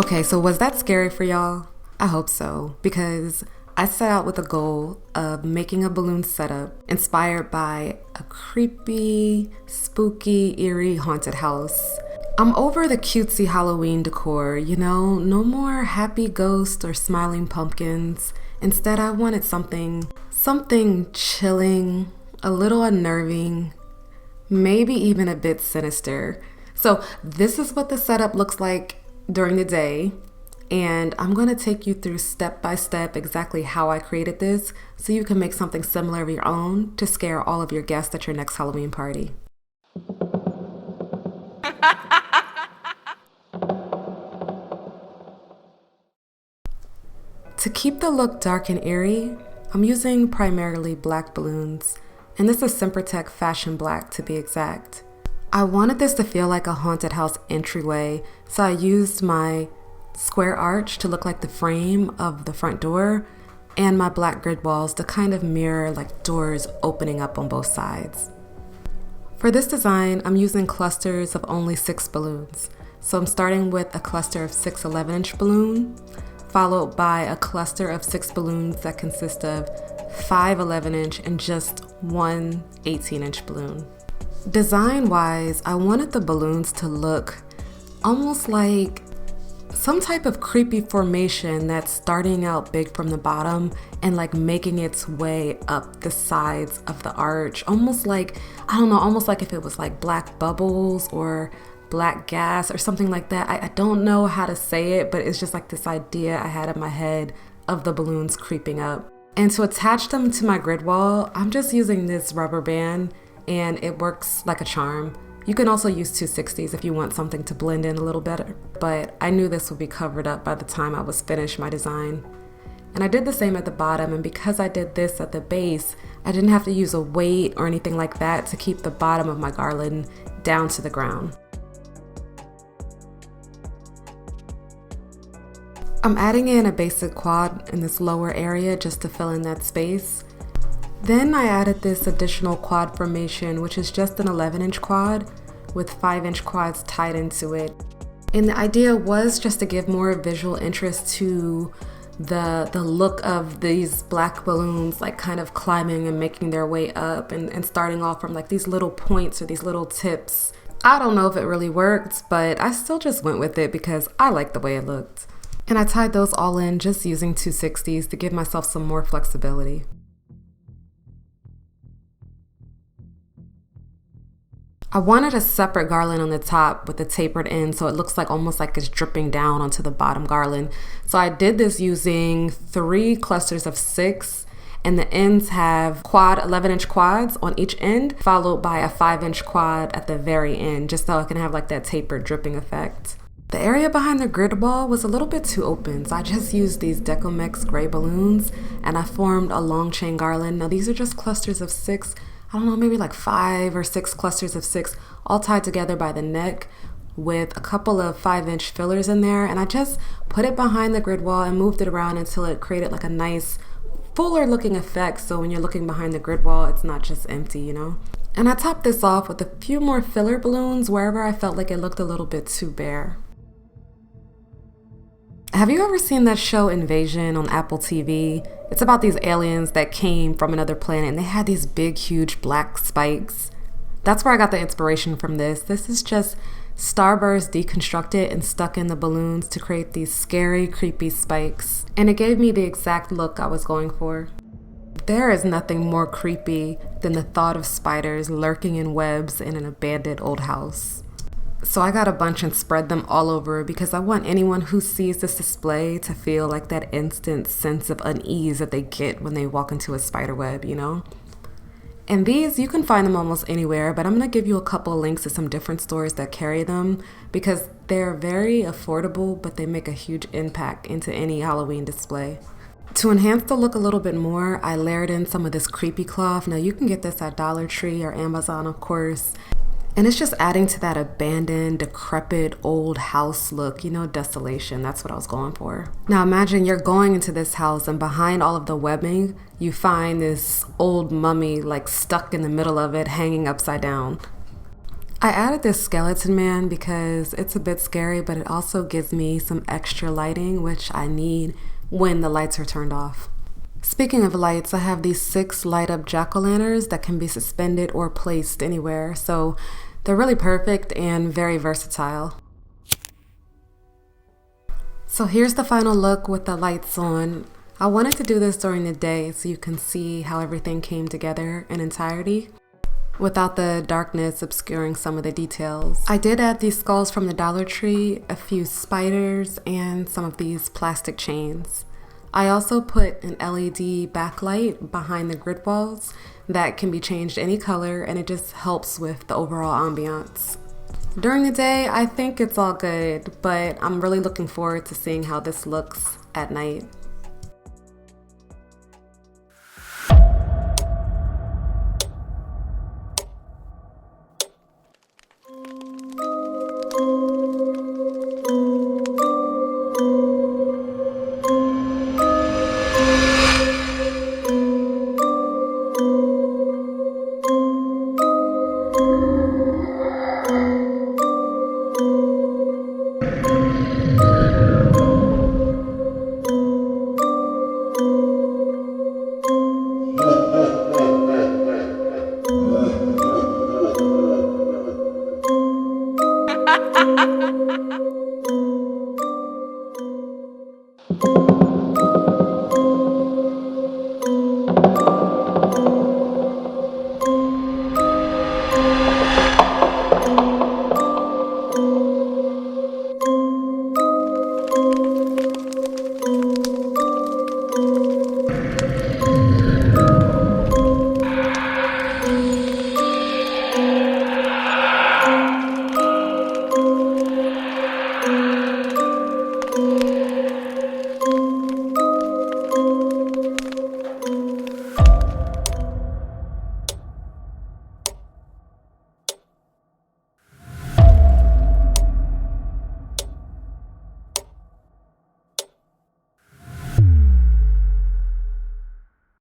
Okay, so was that scary for y'all? I hope so, because I set out with a goal of making a balloon setup inspired by a creepy, spooky, eerie haunted house. I'm over the cutesy Halloween decor, no more happy ghosts or smiling pumpkins. Instead, I wanted something chilling, a little unnerving, maybe even a bit sinister. So this is what the setup looks like during the day, and I'm going to take you through step by step exactly how I created this so you can make something similar of your own to scare all of your guests at your next Halloween party. To keep the look dark and eerie, I'm using primarily black balloons, and this is Sempertech Fashion Black to be exact. I wanted this to feel like a haunted house entryway, so I used my square arch to look like the frame of the front door and my black grid walls to kind of mirror like doors opening up on both sides. For this design, I'm using clusters of only 6 balloons. So I'm starting with a cluster of 6 11-inch balloons, followed by a cluster of 6 balloons that consist of 5 11-inch and just 1 18-inch balloon. Design-wise, I wanted the balloons to look almost like some type of creepy formation that's starting out big from the bottom and like making its way up the sides of the arch. Almost like, almost like if it was like black bubbles or black gas or something like that. I don't know how to say it, but it's just like this idea I had in my head of the balloons creeping up. And to attach them to my grid wall, I'm just using this rubber band, and it works like a charm. You can also use 260s if you want something to blend in a little better, but I knew this would be covered up by the time I was finished my design. And I did the same at the bottom, and because I did this at the base, I didn't have to use a weight or anything like that to keep the bottom of my garland down to the ground. I'm adding in a basic quad in this lower area just to fill in that space. Then I added this additional quad formation, which is just an 11-inch quad with 5-inch quads tied into it. And the idea was just to give more visual interest to the look of these black balloons, like kind of climbing and making their way up and starting off from like these little points or these little tips. I don't know if it really worked, but I still just went with it because I liked the way it looked. And I tied those all in just using 260s to give myself some more flexibility. I wanted a separate garland on the top with a tapered end so it looks like almost like it's dripping down onto the bottom garland. So I did this using 3 clusters of 6, and the ends have 11-inch quads on each end, followed by a 5-inch quad at the very end, just so I can have like that tapered dripping effect. The area behind the grid wall was a little bit too open, so I just used these Decor gray balloons and I formed a long chain garland. Now these are just clusters of 6, maybe like 5 or 6 clusters of 6, all tied together by the neck with a couple of 5-inch fillers in there. And I just put it behind the grid wall and moved it around until it created like a nice fuller looking effect. So when you're looking behind the grid wall, it's not just empty, And I topped this off with a few more filler balloons wherever I felt like it looked a little bit too bare. Have you ever seen that show Invasion on Apple TV? It's about these aliens that came from another planet and they had these big, huge black spikes. That's where I got the inspiration from this. This is just starburst deconstructed and stuck in the balloons to create these scary, creepy spikes. And it gave me the exact look I was going for. There is nothing more creepy than the thought of spiders lurking in webs in an abandoned old house. So I got a bunch and spread them all over because I want anyone who sees this display to feel like that instant sense of unease that they get when they walk into a spider web, And these, you can find them almost anywhere, but I'm going to give you a couple of links to some different stores that carry them because they're very affordable, but they make a huge impact into any Halloween display. To enhance the look a little bit more, I layered in some of this creepy cloth. Now you can get this at Dollar Tree or Amazon, of course. And it's just adding to that abandoned, decrepit, old house look, desolation. That's what I was going for. Now imagine you're going into this house and behind all of the webbing, you find this old mummy like stuck in the middle of it, hanging upside down. I added this skeleton man because it's a bit scary, but it also gives me some extra lighting, which I need when the lights are turned off. Speaking of lights, I have these 6 light-up jack-o'-lanterns that can be suspended or placed anywhere, so they're really perfect and very versatile. So here's the final look with the lights on. I wanted to do this during the day so you can see how everything came together in entirety without the darkness obscuring some of the details. I did add these skulls from the Dollar Tree, a few spiders, and some of these plastic chains. I also put an LED backlight behind the grid walls that can be changed any color, and it just helps with the overall ambiance. During the day, I think it's all good, but I'm really looking forward to seeing how this looks at night.